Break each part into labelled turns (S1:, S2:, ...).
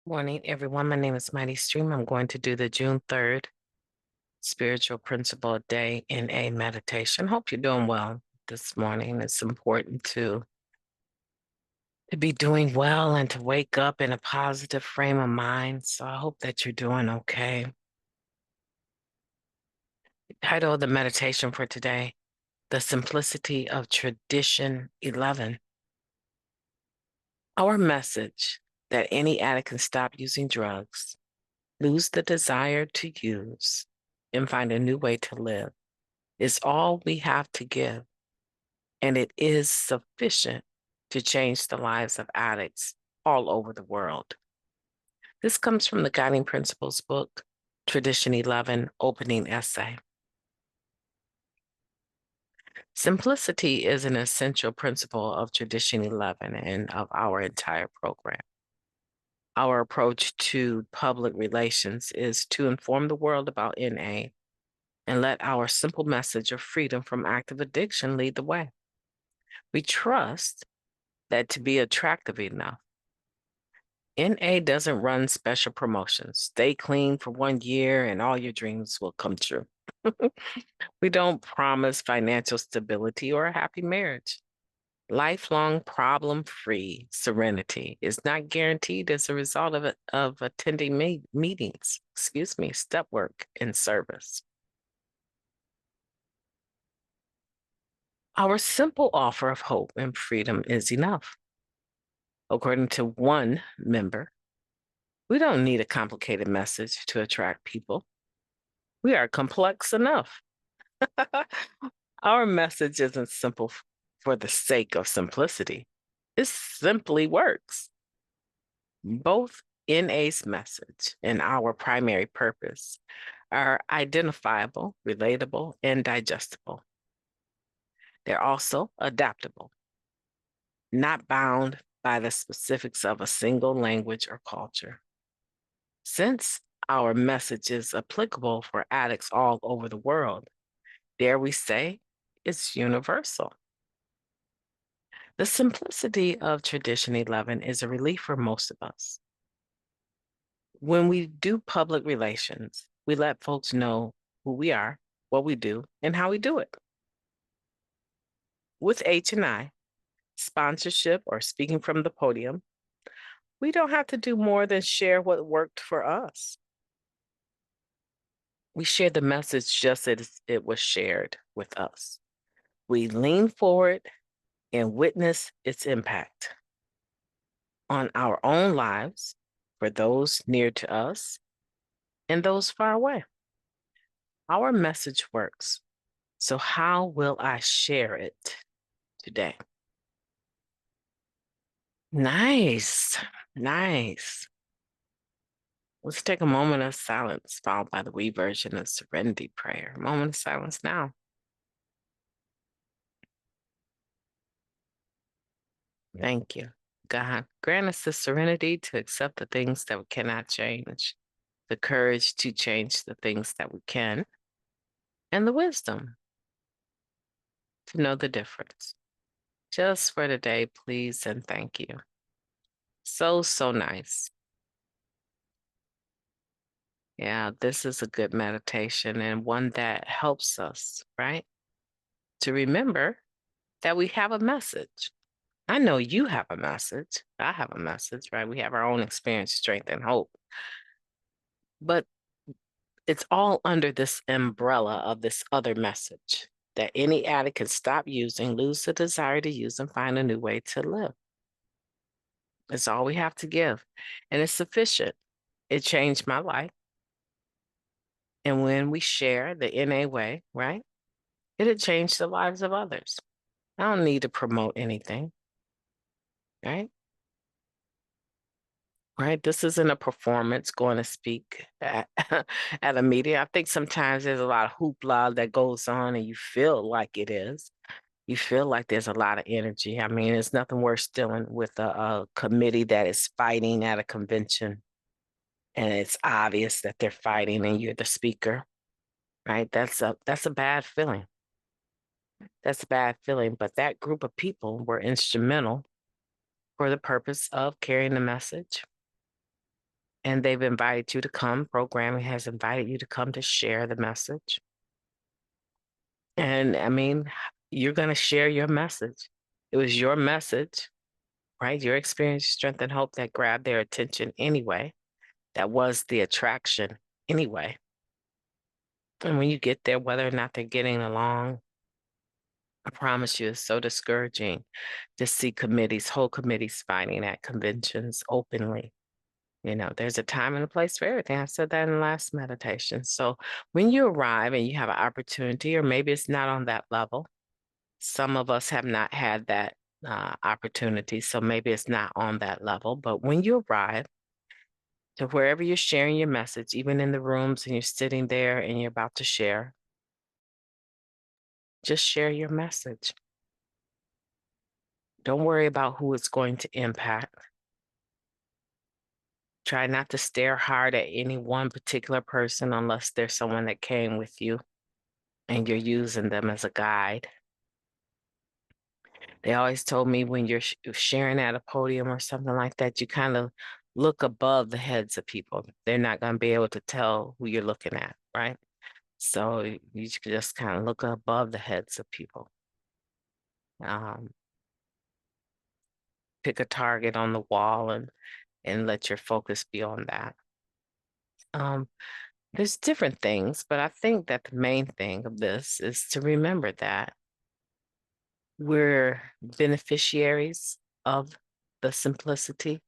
S1: Morning, everyone. My name is MightyStream. I'm going to do the June 3rd Spiritual Principle Day in a meditation. Hope you're doing well this morning. It's important to be doing well and to wake up in a positive frame of mind. So I hope that you're doing okay. Title of the meditation for today, The Simplicity of Tradition 11. Our message that any addict can stop using drugs, lose the desire to use, and find a new way to live is all we have to give, and it is sufficient to change the lives of addicts all over the world. This comes from the Guiding Principles book, Tradition 11, opening essay. Simplicity is an essential principle of Tradition 11 and of our entire program. Our approach to public relations is to inform the world about NA and let our simple message of freedom from active addiction lead the way. We trust that to be attractive enough, NA doesn't run special promotions. Stay clean for 1 year and all your dreams will come true. We don't promise financial stability or a happy marriage. Lifelong problem-free serenity is not guaranteed as a result of attending meetings, step work and service. Our simple offer of hope and freedom is enough. According to one member, we don't need a complicated message to attract people. We are complex enough. Our message isn't simple for the sake of simplicity. It simply works. Both NA's message and our primary purpose are identifiable, relatable, and digestible. They're also adaptable, not bound by the specifics of a single language or culture. Since our message is applicable for addicts all over the world, dare we say it's universal. The simplicity of Tradition 11 is a relief for most of us. When we do public relations, we let folks know who we are, what we do, and how we do it. With H&I, sponsorship or speaking from the podium, we don't have to do more than share what worked for us. We share the message just as it was shared with us. We lean forward and witness its impact on our own lives, for those near to us and those far away. Our message works. So how will I share it today? Nice. Nice. Let's take a moment of silence, followed by the we version of serenity prayer. Moment of silence now. Thank you. God, grant us the serenity to accept the things that we cannot change, the courage to change the things that we can, and the wisdom to know the difference. Just for today, please and thank you. So, so nice. Yeah, this is a good meditation and one that helps us, right? To remember that we have a message. I know you have a message. I have a message, right? We have our own experience, strength, and hope. But it's all under this umbrella of this other message that any addict can stop using, lose the desire to use, and find a new way to live. It's all we have to give. And it's sufficient. It changed my life. And when we share the NA way, right, it'll change the lives of others. I don't need to promote anything, right? Right. This isn't a performance going to speak at, at a meeting. I think sometimes there's a lot of hoopla that goes on and you feel like it is. You feel like there's a lot of energy. I mean, it's nothing worse dealing with a committee that is fighting at a convention and it's obvious that they're fighting and you're the speaker, right? That's a bad feeling. That's a bad feeling. But that group of people were instrumental for the purpose of carrying the message. and they've invited you to come. Programming has invited you to come to share the message. And I mean, you're going to share your message. It was your message, right? Your experience, strength, and hope that grabbed their attention anyway. That was the attraction anyway. And when you get there, whether or not they're getting along, I promise you, it's so discouraging to see committees, whole committees fighting at conventions openly. You know, there's a time and a place for everything. I said that in the last meditation. So when you arrive and you have an opportunity, or maybe it's not on that level, some of us have not had that opportunity. So maybe it's not on that level. But when you arrive to wherever you're sharing your message, even in the rooms and you're sitting there and you're about to share, just share your message. Don't worry about who it's going to impact. Try not to stare hard at any one particular person unless there's someone that came with you and you're using them as a guide. They always told me when you're sharing at a podium or something like that, you kind of look above the heads of people. They're not going to be able to tell who you're looking at, right? So you just kind of look above the heads of people. Pick a target on the wall and let your focus be on that. There's different things, but I think that the main thing of this is to remember that we're beneficiaries of the simplicity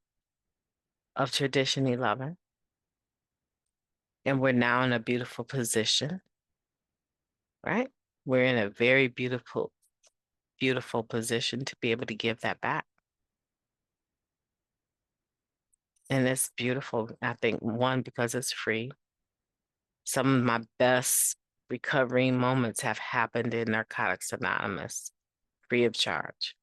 S1: of tradition 11, and we're now in a beautiful position, right? We're in a very beautiful, beautiful position to be able to give that back. And it's beautiful, I think, one, because it's free. Some of my best recovery moments have happened in Narcotics Anonymous, free of charge.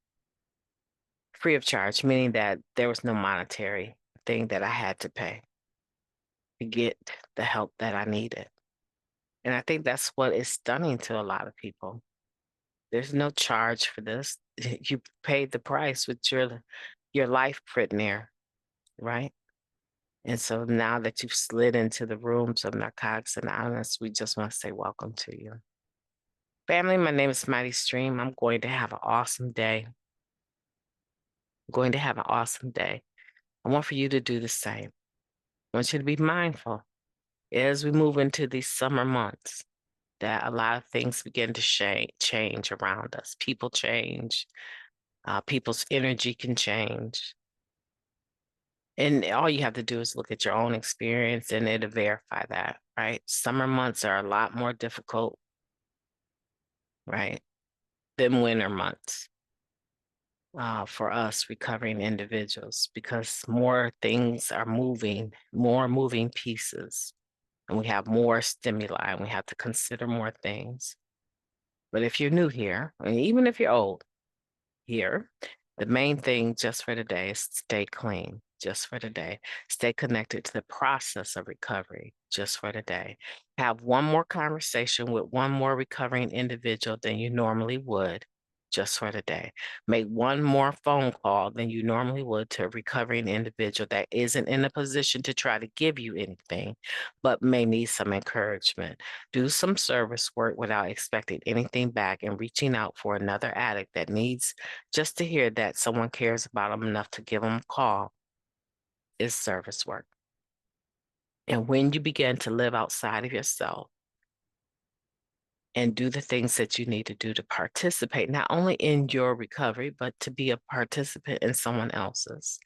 S1: Free of charge, meaning that there was no monetary thing that I had to pay to get the help that I needed. And I think that's what is stunning to a lot of people. There's no charge for this. You paid the price with your life put there, right? And so now that you've slid into the rooms of Narcotics Anonymous, we just want to say welcome to you. Family, my name is Mighty Stream. I'm going to have an awesome day. I'm going to have an awesome day. I want for you to do the same. I want you to be mindful as we move into these summer months that a lot of things begin to change around us. People change. People's energy can change. And all you have to do is look at your own experience and it'll verify that, right? Summer months are a lot more difficult, right, than winter months for us recovering individuals because more things are moving, more moving pieces, and we have more stimuli and we have to consider more things. But if you're new here, and even if you're old here, the main thing just for today is stay clean, just for today. Stay connected to the process of recovery, just for today. Have one more conversation with one more recovering individual than you normally would, just for today. Make one more phone call than you normally would to a recovering individual that isn't in a position to try to give you anything, but may need some encouragement. Do some service work without expecting anything back and reaching out for another addict that needs just to hear that someone cares about them enough to give them a call is service work. And when you begin to live outside of yourself and do the things that you need to do to participate, not only in your recovery, but to be a participant in someone else's,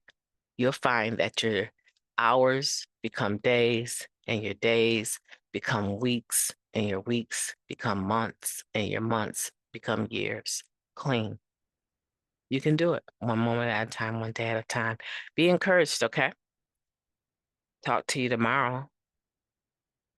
S1: you'll find that your hours become days and your days become weeks and your weeks become months and your months become years clean. You can do it one moment at a time, one day at a time. Be encouraged, okay? Talk to you tomorrow.